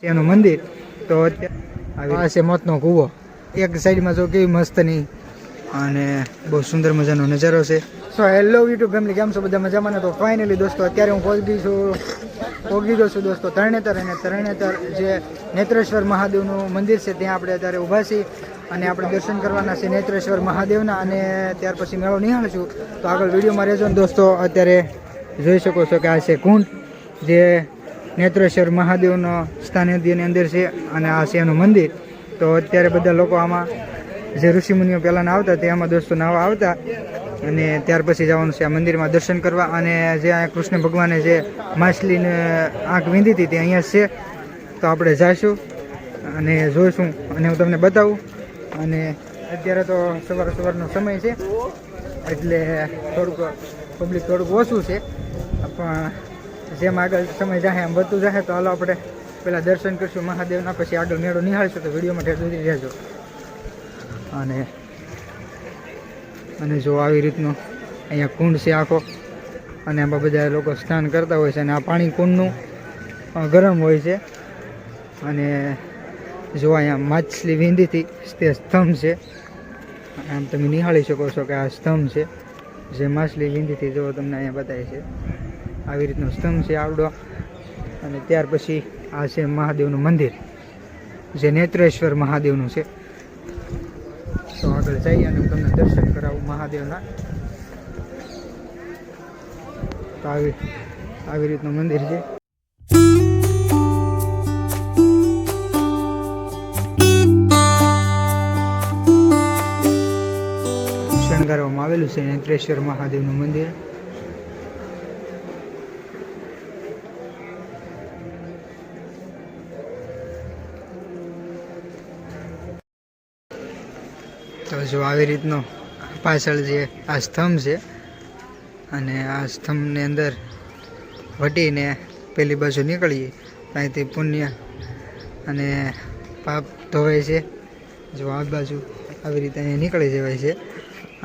એનું મંદિર. તો આ છે મોતનો કૂવો. એક સાઈડમાં જો કેવી મસ્તની અને બહુ સુંદર મજાનો નજારો છે. સો હેલો યુટ્યુબ ફેમિલી, કેમ છો બધા મજામાં ને? તો ફાઇનલી દોસ્તો અત્યારે હું પહોંચી ગયો છું દોસ્તો તરણેતર. અને તરણેતર જે નેત્રેશ્વર મહાદેવનું મંદિર છે ત્યાં આપણે અત્યારે ઊભા છીએ અને આપણે દર્શન કરવાના છે નેત્રેશ્વર મહાદેવના. અને ત્યાર પછી મેળો નિહાળશું. તો આગળ વિડીયોમાં રહેજો ને દોસ્તો. અત્યારે જોઈ શકો છો કે આ છે કુંડ જે નેત્રેશ્વર મહાદેવનો સ્થાનની અંદર છે અને આ છે એનું મંદિર. તો અત્યારે બધા લોકો આમાં જે ઋષિમુનિઓ પહેલાંના આવતા તે આમાં દોસ્તો નાવા આવતા અને ત્યાર પછી જવાનું છે આ મંદિરમાં દર્શન કરવા. અને જે આ કૃષ્ણ ભગવાને જે માછલીને આંખ વીંધી હતી તે અહીંયા છે. તો આપણે જઈશું અને જોઈશું અને હું તમને બતાવું. અને અત્યારે તો સવારનો સમય છે એટલે થોડુંક પબ્લિક થોડુંક ઓછું છે, પણ જેમ આગળ સમય જાય એમ વધતું જાય. તો હાલો આપણે પહેલાં દર્શન કરીશું મહાદેવના, પછી આગળ મેળો નિહાળીશું. તો વિડીયોમાં ઠેર સુધી રહેજો. અને જો આવી રીતનો અહીંયા કુંડ છે આખો અને આમાં બધા લોકો સ્નાન કરતા હોય છે. અને આ પાણી કુંડનું ગરમ હોય છે. અને જો અહીંયા માછલી વીંધીથી તે સ્તંભ છે. આમ તમે નિહાળી શકો છો કે આ સ્તંભ છે જે માછલી વીંધીથી જો તમને અહીંયા બતાવે છે. આવી રીતનો સ્તંભ છે આવડો. અને ત્યાર પછી આ છે મહાદેવનું મંદિર જે નેત્રેશ્વર મહાદેવનું છે. તો આગળ જઈએ અને હું તમને દર્શન કરાવું મહાદેવના. તો આવી રીતનું મંદિર છે. શણગારવામાં આવેલું છે નેત્રેશ્વર મહાદેવનું મંદિર. તો જો આવી રીતનો પાછળ જે આ સ્તંભ છે અને આ સ્તંભની અંદર વટીને પેલી બાજુ નીકળીએ ત્યાંથી પુણ્ય અને પાપ ધોવાય છે. જો આ બાજુ આવી રીતે અહીંયા નીકળી જવાય છે.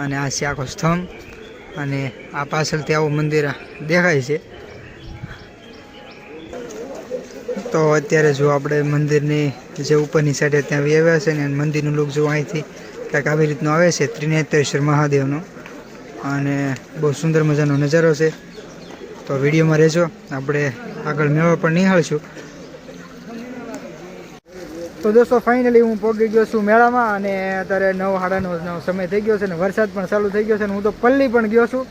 અને આ છે આખો સ્તંભ અને આ પાછળથી આવું મંદિર દેખાય છે. તો અત્યારે જો આપણે મંદિરની જે ઉપરની સાઈડે ત્યાં આવ્યા છે ને મંદિરનું લુક જો અહીંથી કંઈક આવી રીતનું આવે છે ત્રિનેત્રેશ્વર મહાદેવનું. અને બહુ સુંદર મજાનો નજારો છે. તો વિડીયોમાં રહેજો, આપણે આગળ મેળો પણ નિહાળીશું. તો દોસ્તો ફાઇનલી હું પહોંચી ગયો છું મેળામાં અને અત્યારે 9:30નો સમય થઈ ગયો છે અને વરસાદ પણ ચાલુ થઈ ગયો છે. અને હું તો પલ્લી પણ ગયો છું.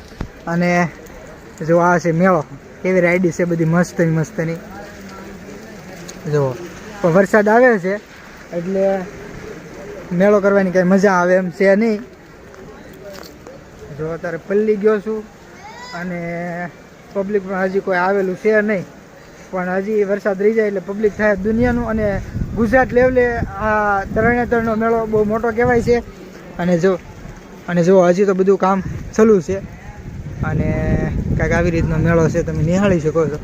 અને જો આ છે મેળો, કેવી રાઈડી છે બધી મસ્તની. જો પણ વરસાદ આવે છે એટલે મેળો કરવાની કાંઈ મજા આવે એમ છે નહીં. જો અત્યારે પલ્લી ગયો છું અને પબ્લિક પણ હજી કોઈ આવેલું છે નહીં, પણ હજી વરસાદ રહી જાય એટલે પબ્લિક થાય દુનિયાનું. અને ગુજરાત લેવલે આ તરણેતરનો મેળો બહુ મોટો કહેવાય છે. અને જો હજી તો બધું કામ ચાલુ છે. અને કાંઈક આવી રીતનો મેળો છે, તમે નિહાળી શકો છો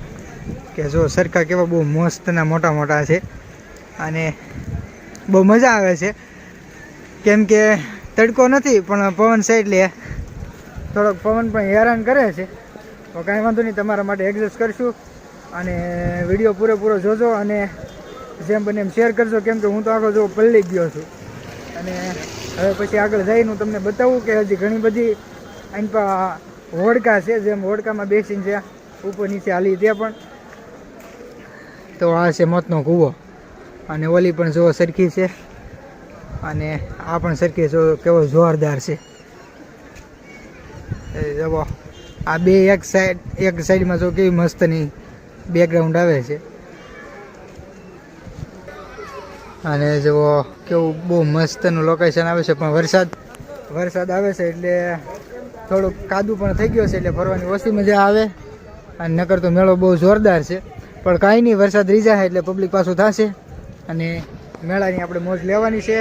કે જો સરખા કેવા બહુ મસ્તના મોટા છે. અને બહુ મજા આવે છે કેમ કે તડકો નથી પણ પવન છે એટલે થોડોક પવન પણ હેરાન કરે છે. તો કાંઈ વાંધો નહીં, તમારા માટે એડજસ્ટ કરશું. અને વિડીયો પૂરેપૂરો જોજો અને જેમ બને એમ શેર કરજો કેમ કે હું તો આખો જો પલ્લી ગયો છું. અને હવે પછી આગળ જઈને હું તમને બતાવું કે હજી ઘણી બધી અહીં હોડકા છે, જેમ હોડકામાં બેસીને છે ઉપર નીચે હાલી તે પણ. તો આ છે મોતનો કૂવો અને ઓલી પણ જો સરખી છે અને આ પણ સરખી જો કેવો જોરદાર છે. જુઓ આ બે એક સાઈડમાં જો કેવી મસ્તની બેકગ્રાઉન્ડ આવે છે. અને જુઓ કેવું બહુ મસ્તનું લોકેશન આવે છે. પણ વરસાદ આવે છે એટલે થોડુંક કાદુ પણ થઈ ગયો છે એટલે ફરવાની ઓછી મજા આવે. અને નકર તો મેળો બહુ જોરદાર છે. પણ કાંઈ નહીં, વરસાદ રહી જાય એટલે પબ્લિક પાછું થશે અને મેળાની આપણે મોજ લેવાની છે.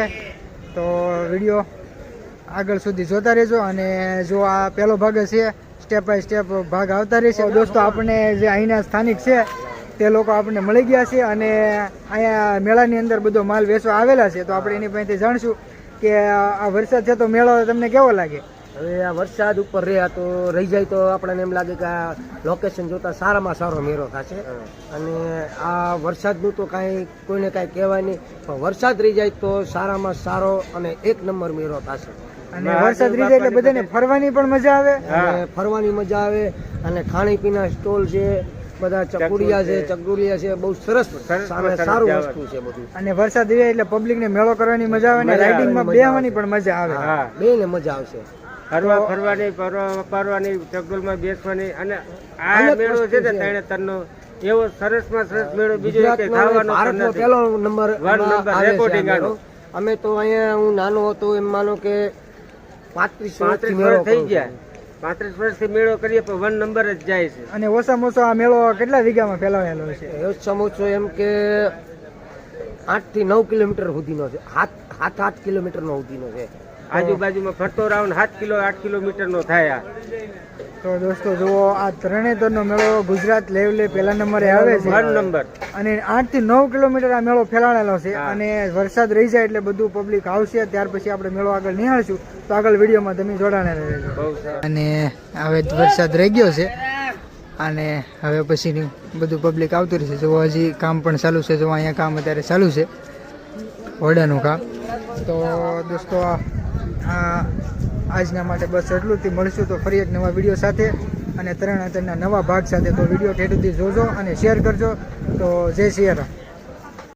તો વિડીયો આગળ સુધી જોતા રહેજો. અને જો આ પહેલો ભાગ છે, સ્ટેપ બાય સ્ટેપ ભાગ આવતા રહેશે. દોસ્તો આપણને જે અહીંના સ્થાનિક છે તે લોકો આપણને મળી ગયા છે અને અહીંયા મેળાની અંદર બધો માલ વેચવા આવેલા છે. તો આપણે એની પાસેથી જાણશું કે આ વરસાદ છે તો મેળો તમને કેવો લાગે. હવે આ વરસાદ ઉપર રહે તો રહી જાય તો આપણને એમ લાગે કે આ લોકેશન જોતા સારામાં સારો મેળો થશે. અને આ વરસાદનું તો કાંઈ કોઈને કાંઈ કહેવાય નહીં, પણ વરસાદ રહી જાય તો સારામાં સારો અને 1 નંબર મેળો થશે. અને વરસાદ રહી જાય એટલે બધાને ફરવાની પણ મજા આવે, અને ફરવાની મજા આવે. અને ખાણીપીણા સ્ટોલ છે, બધા ચકુડિયા છે, બહુ સરસ સારું વસ્તુ છે બધું. અને વરસાદ રહે એટલે પબ્લિક ને મેળો કરવાની મજા આવે, ને રાઇડિંગમાં બેહવાની પણ મજા આવે. બેને મજા આવશે. ફરવાની ચકડોળમાં બેસવાની. અને આ મેળો છે ને ત્રણે તરનો એવો સરસમાં સરસ મેળો બીજો ભારતનો પહેલો નંબર રેકોર્ડિંગ. અમે તો અહીંયા હું નાનો હતો એમ માનો કે 35 વર્ષ થઈ ગયા. 35 વર્ષથી મેળો કરીએ પણ 1 નંબર જ જાય છે. અને ઓછામાં ઓછો આ મેળો કેટલા વીઘામાં ફેલાવેલો છે? ઓછામાં ઓછો એમ કે 8 થી 9 કિલોમીટર સુધીનો છે. 7-8 કિલોમીટર નો સુધીનો છે. આજુબાજુમાં ફરતો રાઉન્ડ 8 કિલોમીટર નો થાય. તો દોસ્તો જુઓ, આ તરણેતરનો મેળો ગુજરાત લેવલે પહેલા નંબરે આવે છે, 1 નંબર. અને 8 થી 9 કિલોમીટર આ મેળો ફેલાણેલો છે. અને વરસાદ રહી જાય એટલે બધું પબ્લિક આવશે, ત્યાર પછી આપણે મેળો આગળ નિહાળશું. તો આગળ વિડીયોમાં તમે જોડાણા રહેજો. અને હવે વરસાદ રહી ગયો છે અને હવે પછી બધું પબ્લિક આવતું રહેશે. જો હજી કામ પણ ચાલુ છે, જો અહીંયા કામ અત્યારે ચાલુ છે, વડાનું કામ. તો દોસ્તો આજના માટે બસ એટલું જ. મળશું તો ફરી એક નવા વિડીયો સાથે અને તરણેતરના નવા ભાગ સાથે. તો વિડીયો ઠેઠ સુધી જોજો અને શેર કરજો. તો જય સિયારામ.